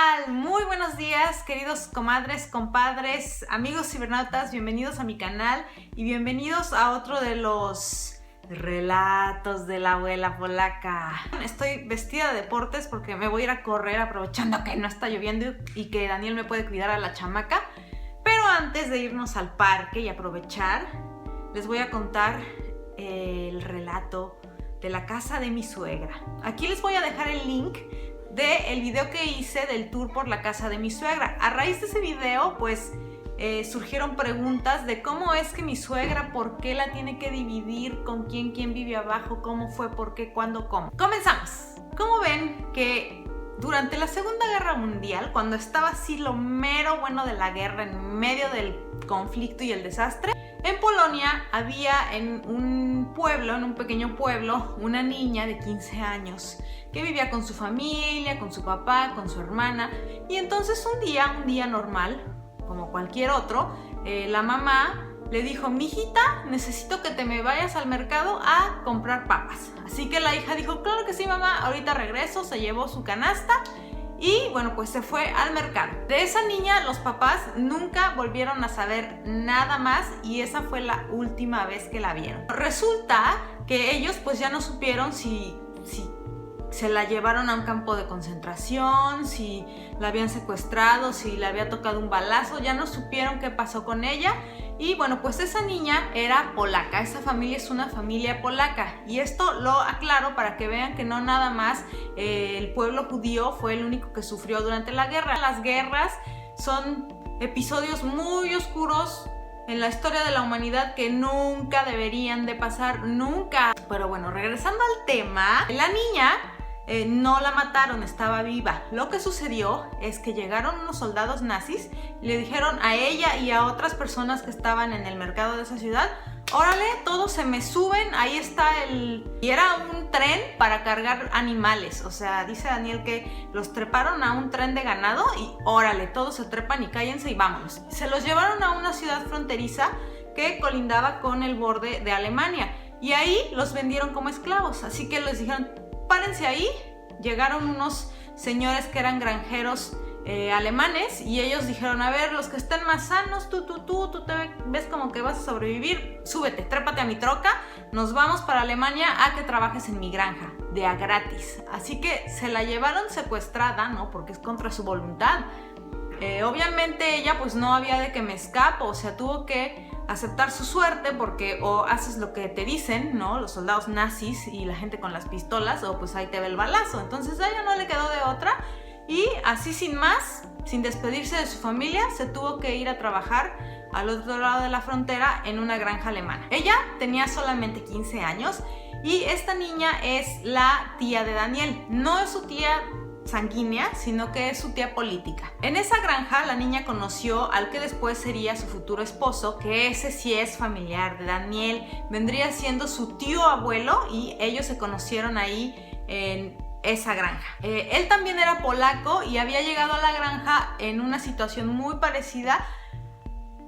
tal? Muy buenos días, queridos comadres, compadres, amigos cibernautas, bienvenidos a mi canal y bienvenidos a otro de los relatos de la abuela polaca. Estoy vestida de deportes porque me voy a ir a correr aprovechando que no está lloviendo y que Daniel me puede cuidar a la chamaca. Pero antes de irnos al parque y aprovechar, les voy a contar el relato de la casa de mi suegra. Aquí les voy a dejar el link del video que hice del tour por la casa de mi suegra. A raíz de ese video, pues surgieron preguntas de cómo es que mi suegra, por qué la tiene que dividir, con quién vive abajo, cómo fue, por qué, cuándo, cómo. Comenzamos. ¿Cómo ven que durante la Segunda Guerra Mundial, cuando estaba así lo mero bueno de la guerra, en medio del conflicto y el desastre, en Polonia había en un pueblo, en un pequeño pueblo, una niña de 15 años que vivía con su familia, con su papá, con su hermana. Y entonces un día normal, como cualquier otro, la mamá le dijo: mijita, necesito que te me vayas al mercado a comprar papas. Así que la hija dijo: claro que sí, mamá, ahorita regreso. Se llevó su canasta y bueno, pues se fue al mercado. De esa niña los papás nunca volvieron a saber nada más y esa fue la última vez que la vieron. Resulta que ellos pues ya no supieron si se la llevaron a un campo de concentración, si la habían secuestrado, si le había tocado un balazo, ya no supieron qué pasó con ella. Y bueno, pues esa niña era polaca, esa familia es una familia polaca. Y esto lo aclaro para que vean que no nada más el pueblo judío fue el único que sufrió durante la guerra. Las guerras son episodios muy oscuros en la historia de la humanidad que nunca deberían de pasar, nunca. Pero bueno, regresando al tema, la niña no la mataron, estaba viva. Lo que sucedió es que llegaron unos soldados nazis y le dijeron a ella y a otras personas que estaban en el mercado de esa ciudad: órale, todos se me suben, ahí está Y era un tren para cargar animales. O sea, dice Daniel que los treparon a un tren de ganado y órale, todos se trepan y cállense y vámonos. Se los llevaron a una ciudad fronteriza que colindaba con el borde de Alemania y ahí los vendieron como esclavos. Así que les dijeron: párense ahí. Llegaron unos señores que eran granjeros alemanes y ellos dijeron: a ver, los que estén más sanos, tú te ves como que vas a sobrevivir, súbete, trépate a mi troca, nos vamos para Alemania a que trabajes en mi granja, de a gratis. Así que se la llevaron secuestrada, ¿no? Porque es contra su voluntad. Obviamente ella pues no había de que me escapo, o sea, tuvo que aceptar su suerte porque o haces lo que te dicen, ¿no? Los soldados nazis y la gente con las pistolas, o pues ahí te ve el balazo. Entonces a ella no le quedó de otra y así sin más, sin despedirse de su familia, se tuvo que ir a trabajar al otro lado de la frontera en una granja alemana. Ella tenía solamente 15 años y esta niña es la tía de Daniel. No es su tía sanguínea, sino que es su tía política. En esa granja la niña conoció al que después sería su futuro esposo, que ese sí es familiar de Daniel, vendría siendo su tío abuelo y ellos se conocieron ahí en esa granja. Él también era polaco y había llegado a la granja en una situación muy parecida,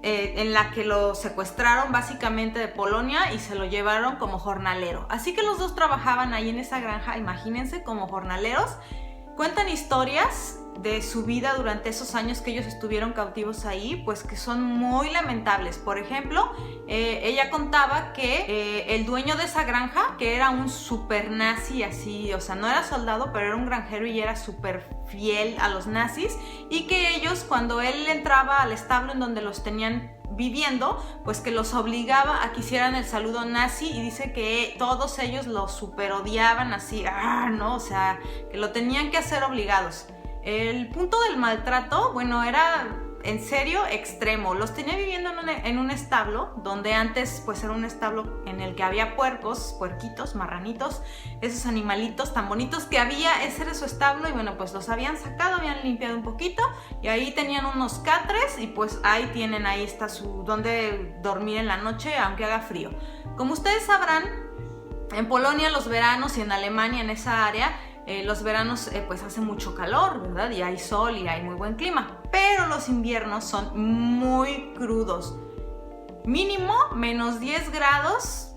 en la que lo secuestraron básicamente de Polonia y se lo llevaron como jornalero. Así que los dos trabajaban ahí en esa granja, imagínense, como jornaleros. Cuentan historias de su vida durante esos años que ellos estuvieron cautivos ahí, pues que son muy lamentables. Por ejemplo, ella contaba que el dueño de esa granja, que era un super nazi así, o sea, no era soldado, pero era un granjero y era súper fiel a los nazis, y que ellos, cuando él entraba al establo en donde los tenían viviendo, pues que los obligaba a que hicieran el saludo nazi, y dice que todos ellos lo super odiaban así, ¿no? O sea, que lo tenían que hacer obligados. El punto del maltrato, bueno, era en serio extremo. Los tenía viviendo en un establo, donde antes pues era un establo en el que había puercos, puerquitos, marranitos, esos animalitos tan bonitos que había. Ese era su establo y bueno, pues los habían sacado, habían limpiado un poquito y ahí tenían unos catres y pues ahí está donde dormir en la noche aunque haga frío. Como ustedes sabrán, en Polonia los veranos y en Alemania, en esa área, los veranos pues hace mucho calor, ¿verdad? Y hay sol y hay muy buen clima. Pero los inviernos son muy crudos. Mínimo menos 10 grados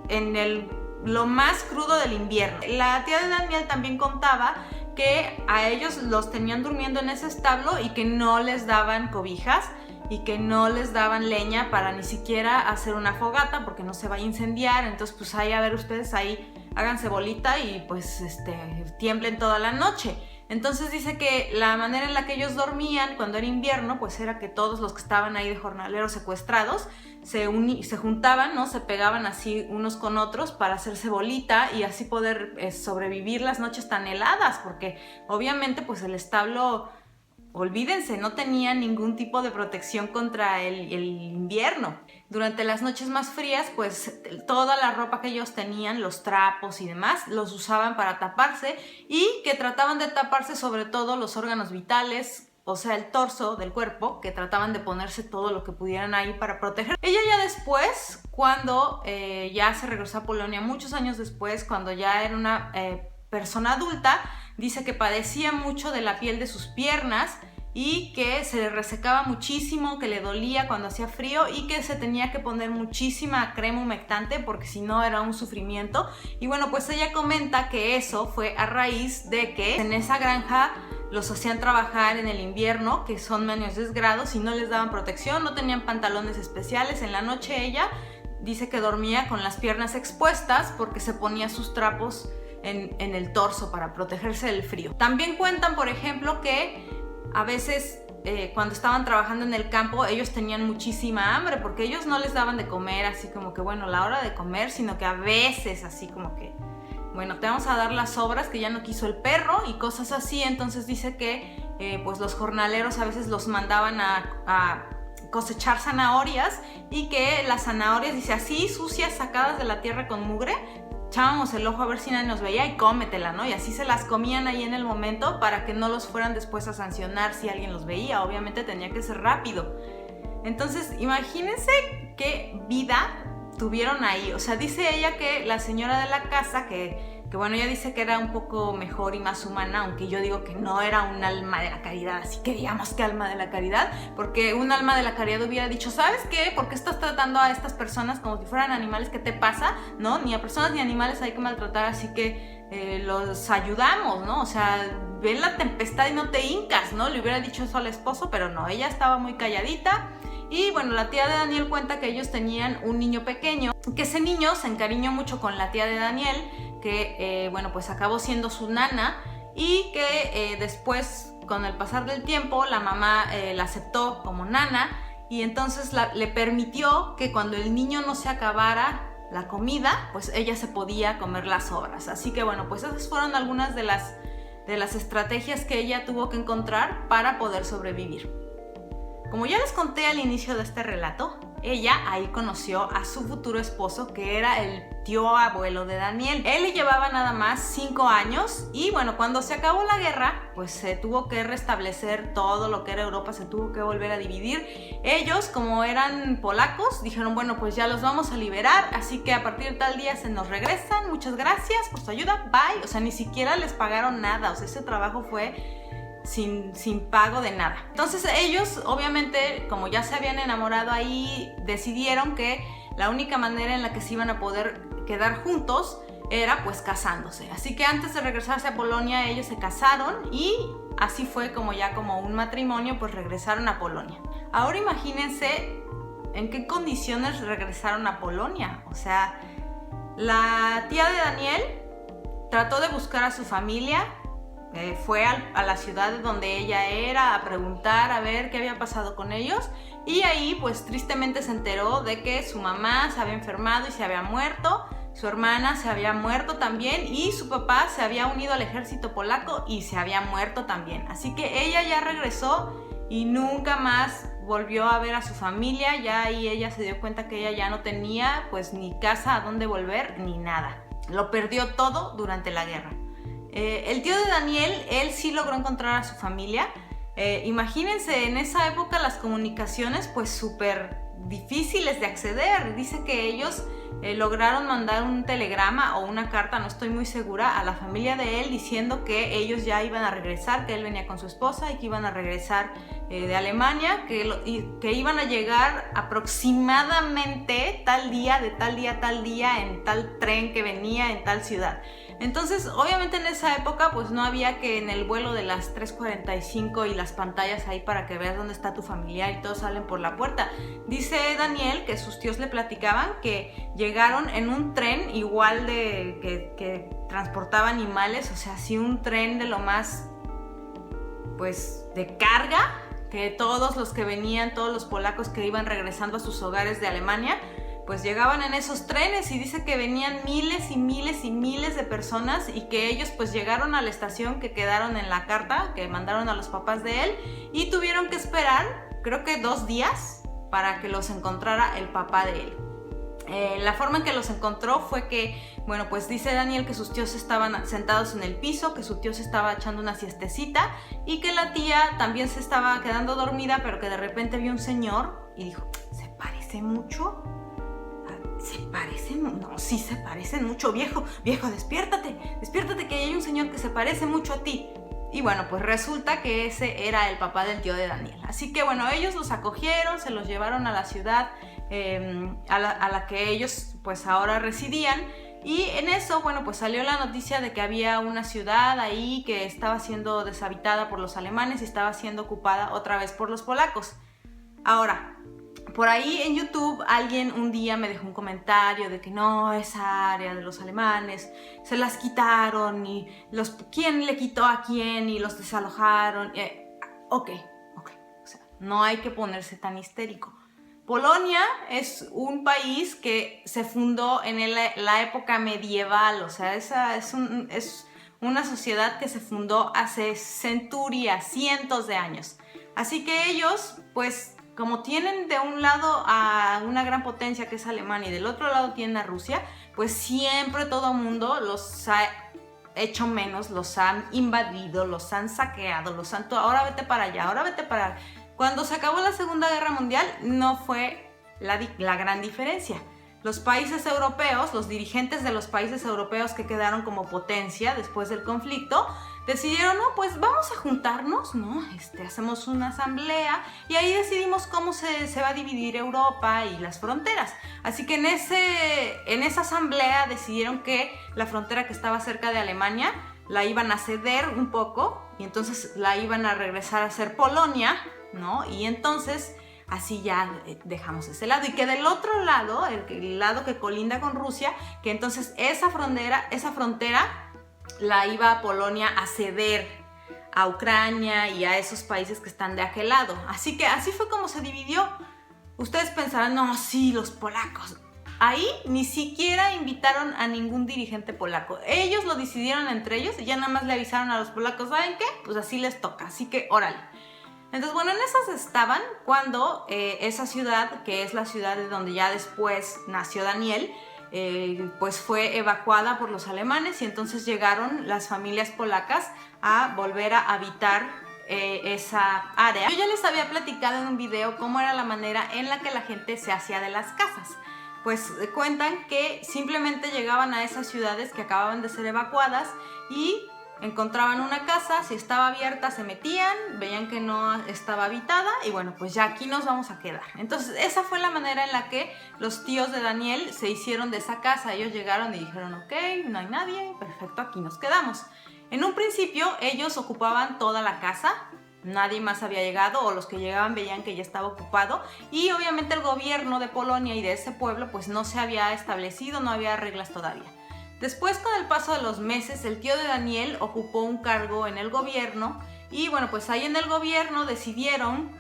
en lo más crudo del invierno. La tía de Daniel también contaba que a ellos los tenían durmiendo en ese establo y que no les daban cobijas y que no les daban leña para ni siquiera hacer una fogata porque no se va a incendiar. Entonces pues ahí, a ver, ustedes ahí háganse bolita y pues tiemblen toda la noche. Entonces dice que la manera en la que ellos dormían cuando era invierno pues era que todos los que estaban ahí de jornaleros secuestrados se juntaban, ¿no? Se pegaban así unos con otros para hacerse bolita y así poder sobrevivir las noches tan heladas, porque obviamente pues el establo, olvídense, no tenía ningún tipo de protección contra el invierno. Durante las noches más frías, pues toda la ropa que ellos tenían, los trapos y demás, los usaban para taparse y que trataban de taparse sobre todo los órganos vitales, o sea, el torso del cuerpo, que trataban de ponerse todo lo que pudieran ahí para proteger. Ella ya después, cuando ya se regresó a Polonia, muchos años después, cuando ya era una persona adulta, dice que padecía mucho de la piel de sus piernas y que se le resecaba muchísimo, que le dolía cuando hacía frío y que se tenía que poner muchísima crema humectante porque si no era un sufrimiento. Y bueno, pues ella comenta que eso fue a raíz de que en esa granja los hacían trabajar en el invierno, que son menos 10 grados, y no les daban protección, no tenían pantalones especiales. En la noche ella dice que dormía con las piernas expuestas porque se ponía sus trapos en el torso para protegerse del frío. También cuentan, por ejemplo, que a veces cuando estaban trabajando en el campo ellos tenían muchísima hambre porque ellos no les daban de comer así como que bueno, la hora de comer, sino que a veces así como que bueno, te vamos a dar las sobras que ya no quiso el perro y cosas así. Entonces dice que pues los jornaleros a veces los mandaban a cosechar zanahorias y que las zanahorias, dice, así sucias, sacadas de la tierra con mugre, echábamos el ojo a ver si nadie nos veía y cómetela, ¿no? Y así se las comían ahí en el momento para que no los fueran después a sancionar si alguien los veía. Obviamente tenía que ser rápido. Entonces, imagínense qué vida tuvieron ahí. O sea, dice ella que la señora de la casa, que bueno, ella dice que era un poco mejor y más humana, aunque yo digo que no era un alma de la caridad, así que digamos que alma de la caridad, porque un alma de la caridad hubiera dicho, ¿sabes qué? ¿Por qué estás tratando a estas personas como si fueran animales? ¿Qué te pasa? ¿No? Ni a personas ni a animales hay que maltratar, así que los ayudamos, ¿no? O sea, ven la tempestad y no te hincas, ¿no? Le hubiera dicho eso al esposo, pero no, ella estaba muy calladita. Y bueno, la tía de Daniel cuenta que ellos tenían un niño pequeño, que ese niño se encariñó mucho con la tía de Daniel, que bueno, pues acabó siendo su nana y que después, con el pasar del tiempo, la mamá la aceptó como nana y entonces le permitió que cuando el niño no se acabara la comida, pues ella se podía comer las sobras. Así que bueno, pues esas fueron algunas de las estrategias que ella tuvo que encontrar para poder sobrevivir. Como ya les conté al inicio de este relato, ella ahí conoció a su futuro esposo, que era el tío abuelo de Daniel. Él le llevaba nada más 5 años y bueno, cuando se acabó la guerra, pues se tuvo que restablecer todo lo que era Europa, se tuvo que volver a dividir. Ellos, como eran polacos, dijeron, bueno, pues ya los vamos a liberar, así que a partir de tal día se nos regresan, muchas gracias por su ayuda, bye. O sea, ni siquiera les pagaron nada, o sea, ese trabajo fue sin pago de nada. Entonces ellos, obviamente, como ya se habían enamorado ahí, decidieron que la única manera en la que se iban a poder quedar juntos era pues casándose. Así que antes de regresarse a Polonia, ellos se casaron y así fue como ya como un matrimonio, pues regresaron a Polonia. Ahora imagínense en qué condiciones regresaron a Polonia. O sea, la tía de Daniel trató de buscar a su familia. Fue a la ciudad de donde ella era a preguntar a ver qué había pasado con ellos y ahí pues tristemente se enteró de que su mamá se había enfermado y se había muerto, su hermana se había muerto también y su papá se había unido al ejército polaco y se había muerto también. Así que ella ya regresó y nunca más volvió a ver a su familia. Ya ahí ella se dio cuenta que ella ya no tenía pues ni casa a dónde volver ni nada. Lo perdió todo durante la guerra. El tío de Daniel, él sí logró encontrar a su familia. Imagínense, en esa época las comunicaciones pues súper difíciles de acceder. Dice que ellos lograron mandar un telegrama o una carta, no estoy muy segura, a la familia de él diciendo que ellos ya iban a regresar, que él venía con su esposa y que iban a regresar de Alemania, que iban a llegar aproximadamente tal día, de tal día a tal día, en tal tren que venía en tal ciudad. Entonces, obviamente en esa época pues no había que en el vuelo de las 3:45 y las pantallas ahí para que veas dónde está tu familiar y todos salen por la puerta. Dice Daniel que sus tíos le platicaban que llegaron en un tren igual de que transportaba animales, o sea, sí, un tren de lo más pues de carga, que todos los que venían, todos los polacos que iban regresando a sus hogares de Alemania, pues llegaban en esos trenes, y dice que venían miles y miles y miles de personas, y que ellos pues llegaron a la estación que quedaron en la carta que mandaron a los papás de él, y tuvieron que esperar, creo que 2 días, para que los encontrara el papá de él. La forma en que los encontró fue que, bueno, pues dice Daniel que sus tíos estaban sentados en el piso, que su tío se estaba echando una siestecita y que la tía también se estaba quedando dormida, pero que de repente vio un señor y dijo, ¿se parece mucho? ¿Se parecen? No, sí se parecen mucho, viejo, despiértate que hay un señor que se parece mucho a ti. Y bueno, pues resulta que ese era el papá del tío de Daniel. Así que bueno, ellos los acogieron, se los llevaron a la ciudad a la que ellos pues ahora residían. Y en eso, bueno, pues salió la noticia de que había una ciudad ahí que estaba siendo deshabitada por los alemanes y estaba siendo ocupada otra vez por los polacos. Ahora, por ahí en YouTube alguien un día me dejó un comentario de que no, esa área de los alemanes se las quitaron y quién le quitó a quién y los desalojaron. Ok, o sea, no hay que ponerse tan histérico. Polonia es un país que se fundó en la época medieval, o sea, esa es una sociedad que se fundó hace centurias, cientos de años. Así que ellos, pues, como tienen de un lado a una gran potencia que es Alemania y del otro lado tienen a Rusia, pues siempre todo el mundo los ha hecho menos, los han invadido, los han saqueado, ahora vete para allá, ahora vete para allá. Cuando se acabó la Segunda Guerra Mundial no fue la gran diferencia. Los países europeos, los dirigentes de los países europeos que quedaron como potencia después del conflicto, decidieron, no, pues vamos a juntarnos, ¿no? Hacemos una asamblea y ahí decidimos cómo se va a dividir Europa y las fronteras. Así que en esa asamblea decidieron que la frontera que estaba cerca de Alemania la iban a ceder un poco y entonces la iban a regresar a ser Polonia, ¿no? Y entonces así ya dejamos ese lado, y que del otro lado, el lado que colinda con Rusia, que entonces esa frontera la iba a Polonia a ceder a Ucrania y a esos países que están de aquel lado. Así que así fue como se dividió. Ustedes pensarán, no, sí, los polacos. Ahí ni siquiera invitaron a ningún dirigente polaco. Ellos lo decidieron entre ellos y ya nada más le avisaron a los polacos, ¿saben qué? Pues así les toca, así que órale. Entonces, bueno, en esas estaban cuando esa ciudad, que es la ciudad de donde ya después nació Daniel, pues fue evacuada por los alemanes, y entonces llegaron las familias polacas a volver a habitar esa área. Yo ya les había platicado en un video cómo era la manera en la que la gente se hacía de las casas. Pues cuentan que simplemente llegaban a esas ciudades que acababan de ser evacuadas y encontraban una casa, si estaba abierta se metían, veían que no estaba habitada y bueno, pues ya aquí nos vamos a quedar. Entonces esa fue la manera en la que los tíos de Daniel se hicieron de esa casa. Ellos llegaron y dijeron, ok, no hay nadie, perfecto, aquí nos quedamos. En un principio ellos ocupaban toda la casa, nadie más había llegado, o los que llegaban veían que ya estaba ocupado, y obviamente el gobierno de Polonia y de ese pueblo pues no se había establecido, no había reglas todavía. Después, con el paso de los meses, el tío de Daniel ocupó un cargo en el gobierno y bueno, pues ahí en el gobierno decidieron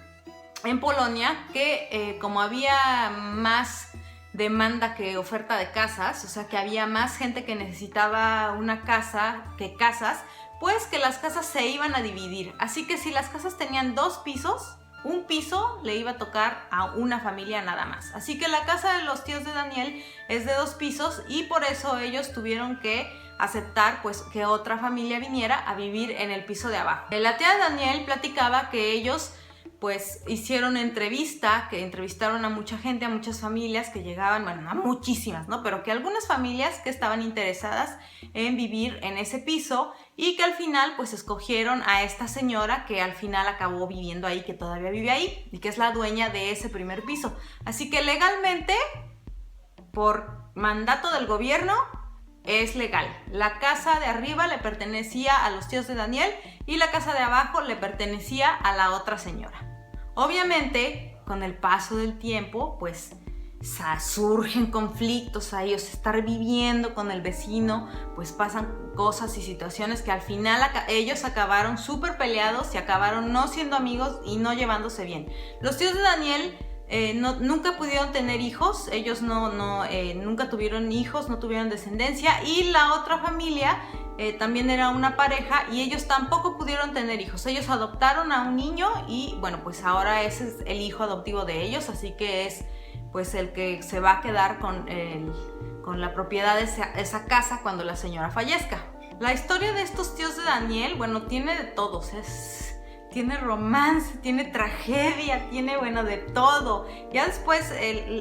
en Polonia que como había más demanda que oferta de casas, o sea que había más gente que necesitaba una casa que casas, pues que las casas se iban a dividir. Así que si las casas tenían 2 pisos, un piso le iba a tocar a una familia nada más. Así que la casa de los tíos de Daniel es de 2 pisos y por eso ellos tuvieron que aceptar pues que otra familia viniera a vivir en el piso de abajo. La tía de Daniel platicaba que ellos pues hicieron entrevista, que entrevistaron a mucha gente, a muchas familias que llegaban, bueno, no a muchísimas, ¿no? Pero que algunas familias que estaban interesadas en vivir en ese piso y que al final pues escogieron a esta señora que al final acabó viviendo ahí, que todavía vive ahí y que es la dueña de ese primer piso. Así que legalmente, por mandato del gobierno, es legal. La casa de arriba le pertenecía a los tíos de Daniel y la casa de abajo le pertenecía a la otra señora. Obviamente, con el paso del tiempo, pues surgen conflictos a ellos, estar viviendo con el vecino, pues pasan cosas y situaciones que al final ellos acabaron súper peleados y acabaron no siendo amigos y no llevándose bien. Los tíos de Daniel nunca pudieron tener hijos, ellos nunca tuvieron hijos, no tuvieron descendencia, y la otra familia también era una pareja y ellos tampoco pudieron tener hijos. Ellos adoptaron a un niño y bueno, pues ahora ese es el hijo adoptivo de ellos, así que es pues el que se va a quedar con la propiedad de esa casa cuando la señora fallezca. La historia de estos tíos de Daniel, bueno, tiene de todo, o sea, tiene romance, tiene tragedia, tiene, bueno, de todo. Ya después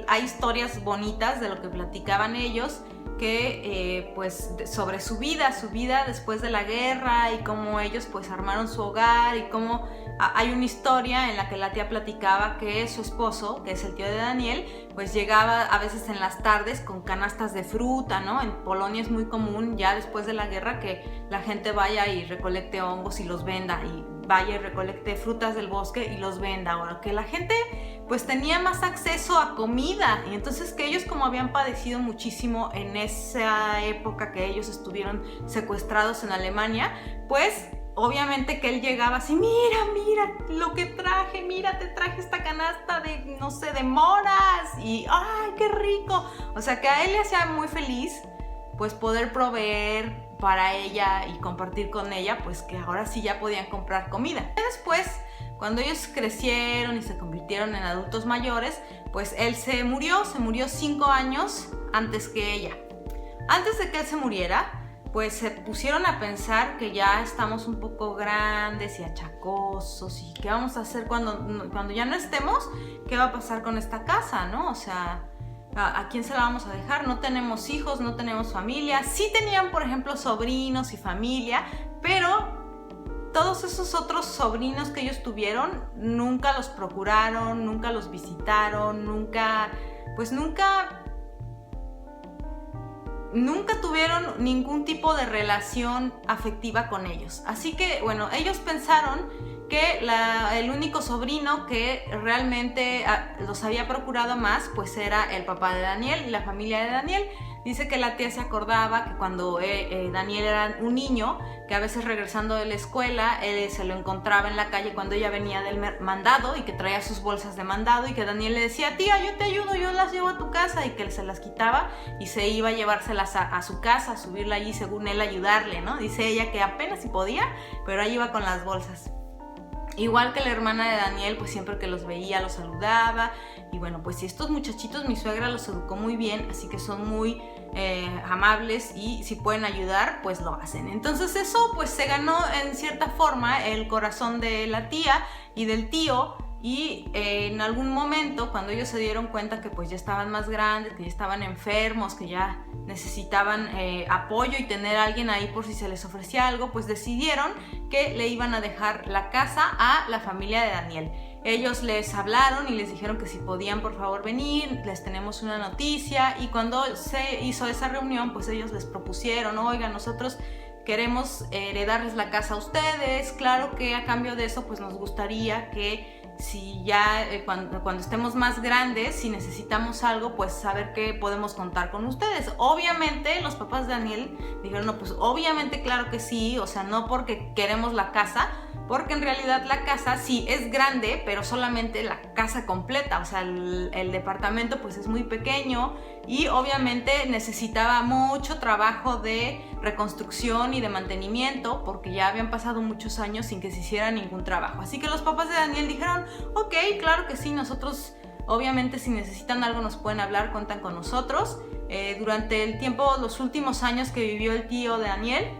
hay historias bonitas de lo que platicaban ellos, que pues sobre su vida después de la guerra y cómo ellos pues armaron su hogar, y cómo hay una historia en la que la tía platicaba que su esposo, que es el tío de Daniel, pues llegaba a veces en las tardes con canastas de fruta, ¿no? En Polonia es muy común ya después de la guerra que la gente vaya y recolecte hongos y los venda, y vaya y recolecte frutas del bosque y los venda. Ahora que la gente pues tenía más acceso a comida, y entonces que ellos, como habían padecido muchísimo en esa época que ellos estuvieron secuestrados en Alemania, pues obviamente que él llegaba así, mira lo que traje, mira, te traje esta canasta de, no sé, de moras, y ¡ay, qué rico! O sea, que a él le hacía muy feliz pues poder proveer para ella y compartir con ella, pues que ahora sí ya podían comprar comida. Y después, cuando ellos crecieron y se convirtieron en adultos mayores, pues él se murió 5 años antes que ella. Antes de que él se muriera, pues se pusieron a pensar que ya estamos un poco grandes y achacosos, y qué vamos a hacer cuando ya no estemos, qué va a pasar con esta casa, ¿no? O sea, ¿a quién se la vamos a dejar? No tenemos hijos, no tenemos familia. Sí tenían, por ejemplo, sobrinos y familia, pero todos esos otros sobrinos que ellos tuvieron nunca los procuraron, nunca los visitaron, nunca tuvieron ningún tipo de relación afectiva con ellos. Así que, bueno, ellos pensaron que el único sobrino que realmente los había procurado más, pues era el papá de Daniel y la familia de Daniel. Dice que la tía se acordaba que cuando Daniel era un niño, que a veces regresando de la escuela, él se lo encontraba en la calle cuando ella venía del mandado, y que traía sus bolsas de mandado, y que Daniel le decía, tía, yo te ayudo, yo las llevo a tu casa, y que se las quitaba y se iba a llevárselas a su casa, a subirla allí, según él, ayudarle, ¿no? Dice ella que apenas si podía, pero ahí iba con las bolsas. Igual que la hermana de Daniel, pues siempre que los veía los saludaba. Y bueno, pues estos muchachitos mi suegra los educó muy bien, así que son muy amables, y si pueden ayudar, pues lo hacen. Entonces eso pues se ganó en cierta forma el corazón de la tía y del tío. Y en algún momento, cuando ellos se dieron cuenta que pues ya estaban más grandes, que ya estaban enfermos, que ya necesitaban apoyo y tener a alguien ahí por si se les ofrecía algo, pues decidieron que le iban a dejar la casa a la familia de Daniel. Ellos les hablaron y les dijeron que si podían por favor venir, les tenemos una noticia. Y cuando se hizo esa reunión, pues ellos les propusieron, oigan, nosotros queremos heredarles la casa a ustedes, claro que a cambio de eso pues nos gustaría que si ya cuando estemos más grandes, si necesitamos algo, pues saber que podemos contar con ustedes. Obviamente los papás de Daniel dijeron, no, pues obviamente claro que sí, o sea, no porque queremos la casa, porque en realidad la casa sí es grande, pero solamente la casa completa, o sea, el departamento pues es muy pequeño, y obviamente necesitaba mucho trabajo de reconstrucción y de mantenimiento, porque ya habían pasado muchos años sin que se hiciera ningún trabajo. Así que los papás de Daniel dijeron, ok, claro que sí, nosotros obviamente si necesitan algo nos pueden hablar, cuentan con nosotros. Durante el tiempo, los últimos años que vivió el tío de Daniel,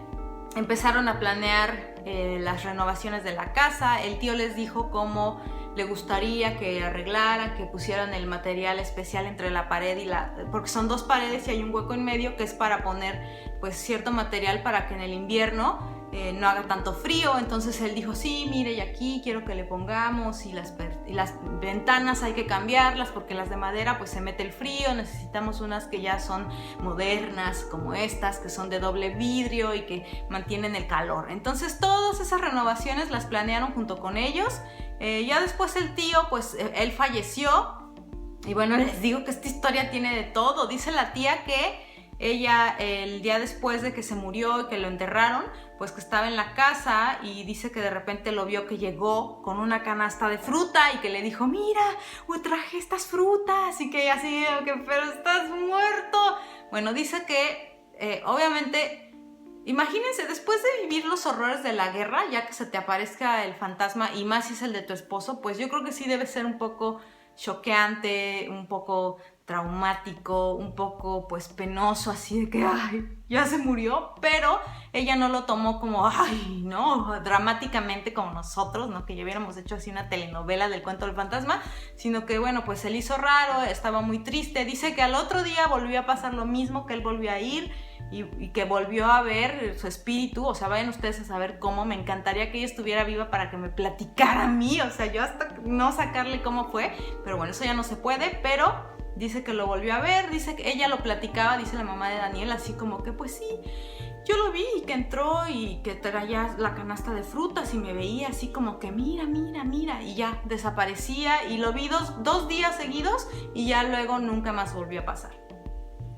empezaron a planear las renovaciones de la casa. El tío les dijo cómo le gustaría que arreglaran, que pusieran el material especial entre la pared y porque son 2 paredes y hay un hueco en medio que es para poner pues cierto material para que en el invierno no haga tanto frío. Entonces él dijo, sí, mire, y aquí quiero que le pongamos, y las las ventanas hay que cambiarlas porque las de madera pues se mete el frío, necesitamos unas que ya son modernas como estas, que son de doble vidrio y que mantienen el calor. Entonces todas esas renovaciones las planearon junto con ellos. Ya después el tío, pues él falleció. Y bueno, les digo que esta historia tiene de todo. Dice la tía que ella, el día después de que se murió y que lo enterraron, pues que estaba en la casa y dice que de repente lo vio que llegó con una canasta de fruta y que le dijo, mira, traje estas frutas, y que así, que, pero estás muerto. Bueno, dice que obviamente, imagínense, después de vivir los horrores de la guerra, ya que se te aparezca el fantasma, y más si es el de tu esposo, pues yo creo que sí debe ser un poco choqueante, un poco traumático, un poco pues penoso, así de que ay, ya se murió, pero ella no lo tomó como ay, no, dramáticamente como nosotros, ¿no? Que ya hubiéramos hecho así una telenovela del cuento del fantasma, sino que bueno, pues se le hizo raro, estaba muy triste. Dice que al otro día volvió a pasar lo mismo, que él volvió a ir y que volvió a ver su espíritu. O sea, vayan ustedes a saber cómo. Me encantaría que ella estuviera viva para que me platicara a mí, o sea, yo hasta no sacarle cómo fue, pero bueno, eso ya no se puede. Pero dice que lo volvió a ver, dice que ella lo platicaba, dice la mamá de Daniel, así como que pues sí, yo lo vi y que entró y que traía la canasta de frutas y me veía así como que mira, mira, mira, y ya desaparecía, y lo vi dos días seguidos y ya luego nunca más volvió a pasar.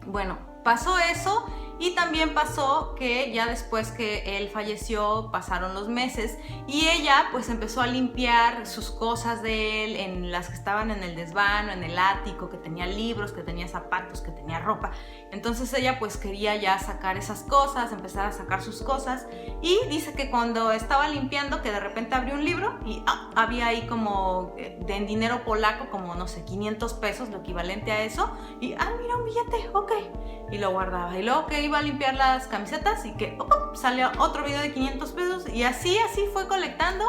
Bueno, pasó eso. Y también pasó que ya después que él falleció, pasaron los meses y ella pues empezó a limpiar sus cosas de él, en las que estaban en el desván, en el ático, que tenía libros, que tenía zapatos, que tenía ropa. Entonces ella pues quería ya sacar esas cosas, empezar a sacar sus cosas, y dice que cuando estaba limpiando, que de repente abrió un libro y había ahí como en dinero polaco, como no sé, 500 pesos, lo equivalente a eso, y mira, un billete, ok, y lo guardaba. Y luego que iba a limpiar las camisetas y que salió otro video de 500 pesos, y así fue colectando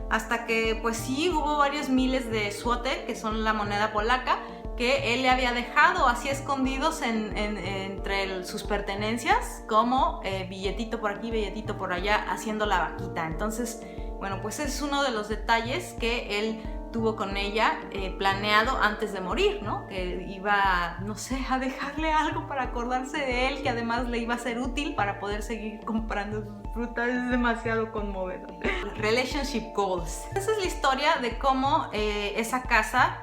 hasta que pues sí hubo varios miles de złote, que son la moneda polaca, que él le había dejado así escondidos entre sus pertenencias, como billetito por aquí, billetito por allá, haciendo la vaquita. Entonces, bueno, pues es uno de los detalles que él tuvo con ella planeado antes de morir, ¿no? Que iba, no sé, a dejarle algo para acordarse de él, que además le iba a ser útil para poder seguir comprando sus frutas. Es demasiado conmovedor. Relationship goals. Esa es la historia de cómo esa casa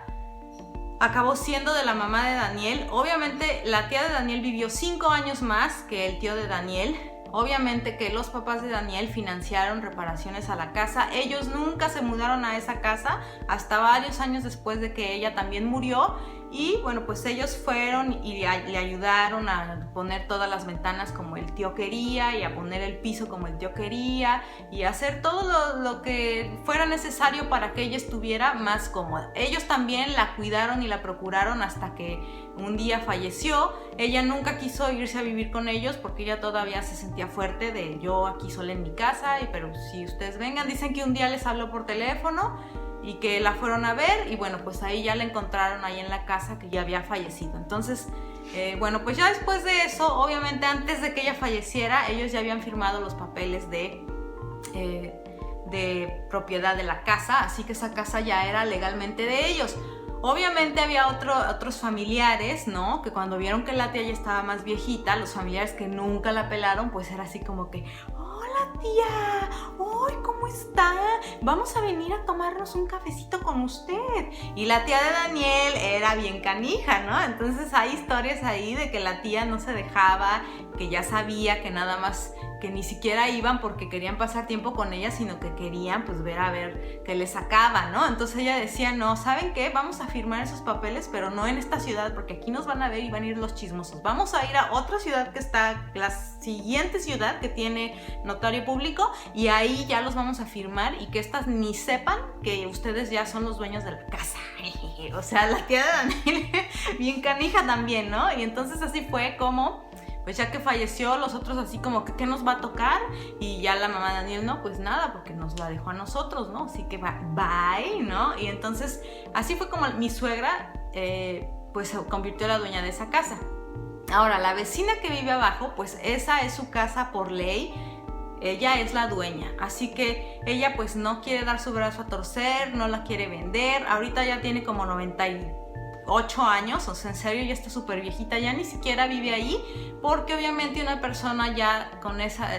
acabó siendo de la mamá de Daniel. Obviamente la tía de Daniel vivió 5 años más que el tío de Daniel. Obviamente que los papás de Daniel financiaron reparaciones a la casa. Ellos nunca se mudaron a esa casa hasta varios años después de que ella también murió. Y bueno, pues ellos fueron y le ayudaron a poner todas las ventanas como el tío quería, y a poner el piso como el tío quería, y a hacer todo lo que fuera necesario para que ella estuviera más cómoda. Ellos también la cuidaron y la procuraron hasta que un día falleció. Ella nunca quiso irse a vivir con ellos porque ella todavía se sentía fuerte de yo aquí sola en mi casa, pero si ustedes vengan. Dicen que un día les habló por teléfono y que la fueron a ver, y bueno, pues ahí ya la encontraron ahí en la casa, que ya había fallecido. Entonces, bueno, pues ya después de eso, obviamente antes de que ella falleciera, ellos ya habían firmado los papeles de propiedad de la casa, así que esa casa ya era legalmente de ellos. Obviamente había otros familiares, ¿no? Que cuando vieron que la tía ya estaba más viejita, los familiares que nunca la pelaron, pues era así como que, hola tía, ¡ay, cómo está! Vamos a venir a tomarnos un cafecito con usted. Y la tía de Daniel era bien canija, ¿no? Entonces hay historias ahí de que la tía no se dejaba, que ya sabía que nada más, que ni siquiera iban porque querían pasar tiempo con ella, sino que querían pues ver a ver qué les sacaba, ¿no? Entonces ella decía, no, ¿saben qué? Vamos a firmar esos papeles, pero no en esta ciudad, porque aquí nos van a ver y van a ir los chismosos. Vamos a ir a otra ciudad que está, la siguiente ciudad que tiene notario público, y ahí ya los vamos a firmar, y que estas ni sepan que ustedes ya son los dueños de la casa. O sea, la tía de Daniel bien canija también, ¿no? Y entonces así fue como, pues ya que falleció, los otros así como que ¿qué nos va a tocar? Y ya la mamá de Daniel, no, pues nada, porque nos la dejó a nosotros, ¿no? Así que bye, ¿no? Y entonces así fue como mi suegra pues se convirtió en la dueña de esa casa. Ahora, la vecina que vive abajo, pues esa es su casa por ley. ella es la dueña, así que ella pues no quiere dar su brazo a torcer, no la quiere vender. Ahorita ya tiene como 98 años, o sea, en serio ya está súper viejita, ya ni siquiera vive ahí, porque obviamente una persona ya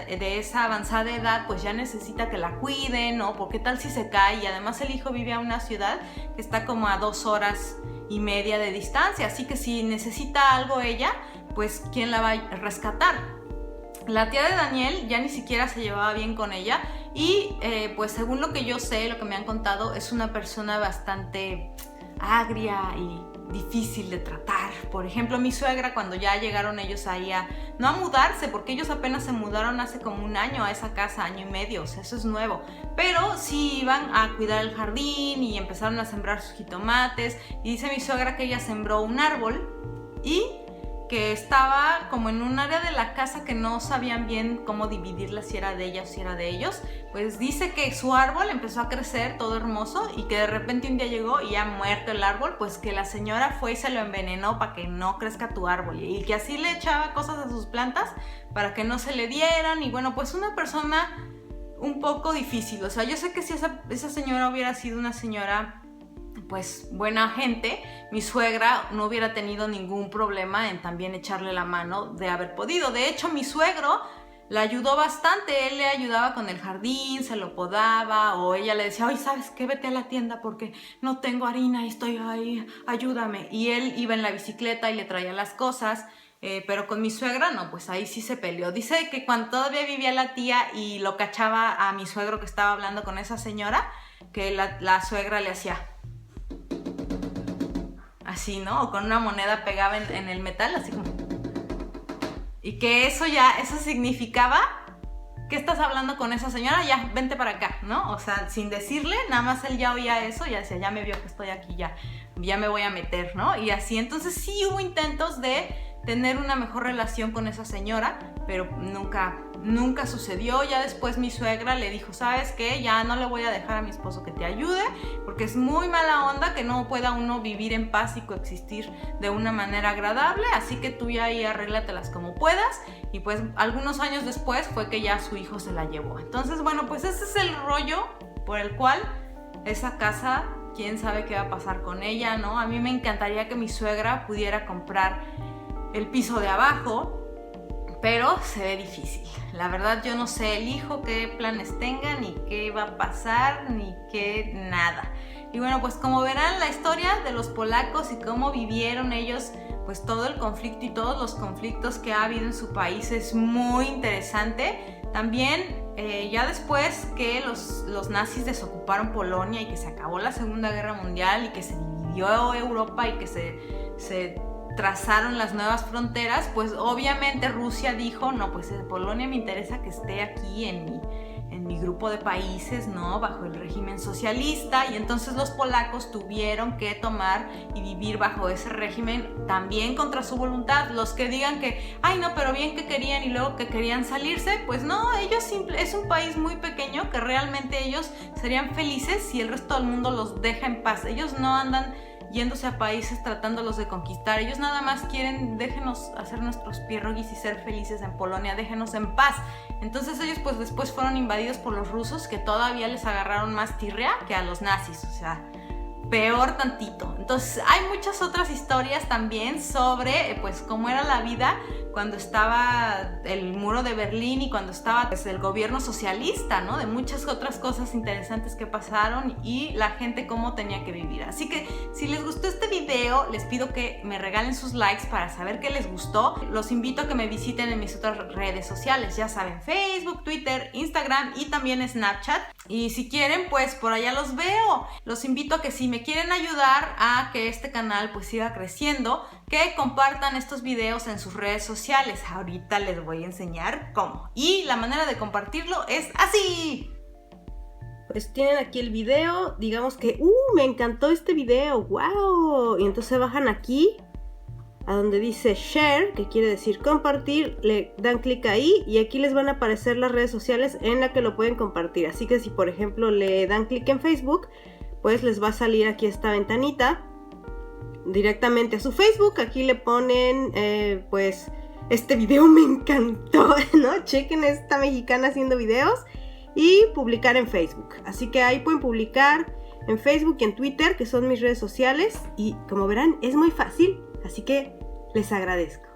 de esa avanzada edad pues ya necesita que la cuiden, ¿no? Porque tal si se cae, y además el hijo vive a una ciudad que está como a 2 horas y media de distancia, así que si necesita algo ella, pues ¿quién la va a rescatar? La tía de Daniel ya ni siquiera se llevaba bien con ella y pues según lo que yo sé, lo que me han contado, es una persona bastante agria y difícil de tratar. Por ejemplo, mi suegra, cuando ya llegaron ellos ahí no a mudarse, porque ellos apenas se mudaron hace como un año a esa casa, año y medio, o sea, eso es nuevo, pero sí iban a cuidar el jardín y empezaron a sembrar sus jitomates, y dice mi suegra que ella sembró un árbol y que estaba como en un área de la casa que no sabían bien cómo dividirla, si era de ella o si era de ellos. Pues dice que su árbol empezó a crecer todo hermoso y que de repente un día llegó y ya muerto el árbol, pues que la señora fue y se lo envenenó para que no crezca tu árbol, y que así le echaba cosas a sus plantas para que no se le dieran. Y bueno, pues una persona un poco difícil. O sea, yo sé que si esa señora hubiera sido una señora pues buena gente, mi suegra no hubiera tenido ningún problema en también echarle la mano de haber podido. De hecho, mi suegro la ayudó bastante, él le ayudaba con el jardín, se lo podaba, o ella le decía, oye, ¿sabes qué? Vete a la tienda porque no tengo harina y estoy ahí, ayúdame. Y él iba en la bicicleta y le traía las cosas. Pero con mi suegra no, pues ahí sí se peleó. Dice que cuando todavía vivía la tía y lo cachaba a mi suegro que estaba hablando con esa señora, que la suegra le hacía así, ¿no? O con una moneda pegaba en el metal, así como... Y que eso significaba, ¿qué estás hablando con esa señora? Ya, vente para acá, ¿no? O sea, sin decirle, nada más él ya oía eso, ya decía, ya me vio que estoy aquí, ya me voy a meter, ¿no? Y así, entonces sí hubo intentos de tener una mejor relación con esa señora, pero nunca sucedió. Ya después mi suegra le dijo, ¿sabes qué? Ya no le voy a dejar a mi esposo que te ayude, porque es muy mala onda que no pueda uno vivir en paz y coexistir de una manera agradable, así que tú ya ahí arréglatelas como puedas. Y pues algunos años después fue que ya su hijo se la llevó. Entonces, bueno, pues ese es el rollo por el cual esa casa, quién sabe qué va a pasar con ella, ¿no? A mí me encantaría que mi suegra pudiera comprar el piso de abajo, pero se ve difícil. La verdad, yo no sé el hijo qué planes tenga, ni qué va a pasar, ni qué nada. Y bueno, pues como verán, la historia de los polacos y cómo vivieron ellos pues todo el conflicto y todos los conflictos que ha habido en su país es muy interesante. También ya después que los nazis desocuparon Polonia y que se acabó la Segunda Guerra Mundial y que se dividió Europa y que se trazaron las nuevas fronteras, pues obviamente Rusia dijo, no, pues Polonia me interesa que esté aquí en mi grupo de países, ¿no? Bajo el régimen socialista, y entonces los polacos tuvieron que tomar y vivir bajo ese régimen también contra su voluntad. Los que digan que, ay no, pero bien que querían y luego que querían salirse, pues no, es un país muy pequeño que realmente ellos serían felices si el resto del mundo los deja en paz. Ellos no andan yéndose a países tratándolos de conquistar. Ellos nada más quieren, déjenos hacer nuestros pierogis y ser felices en Polonia, déjenos en paz. Entonces ellos pues después fueron invadidos por los rusos, que todavía les agarraron más tirria que a los nazis, o sea, peor tantito. Entonces hay muchas otras historias también sobre pues cómo era la vida cuando estaba el muro de Berlín y cuando estaba pues, el gobierno socialista, ¿no? De muchas otras cosas interesantes que pasaron y la gente cómo tenía que vivir. Así que si les gustó este video, les pido que me regalen sus likes para saber qué les gustó. Los invito a que me visiten en mis otras redes sociales, ya saben, Facebook, Twitter, Instagram y también Snapchat. Y si quieren, pues por allá los veo. Los invito a que si me quieren ayudar a que este canal pues siga creciendo, que compartan estos videos en sus redes sociales. Ahorita les voy a enseñar cómo. Y la manera de compartirlo es así. Pues tienen aquí el video, digamos que, me encantó este video, wow. Y entonces bajan aquí a donde dice share, que quiere decir compartir, le dan clic ahí y aquí les van a aparecer las redes sociales en las que lo pueden compartir. Así que si por ejemplo le dan clic en Facebook, pues les va a salir aquí esta ventanita directamente a su Facebook. Aquí le ponen pues este video me encantó, ¿no? Chequen esta mexicana haciendo videos y publicar en Facebook. Así que ahí pueden publicar en Facebook y en Twitter, que son mis redes sociales. Y como verán, es muy fácil, así que les agradezco.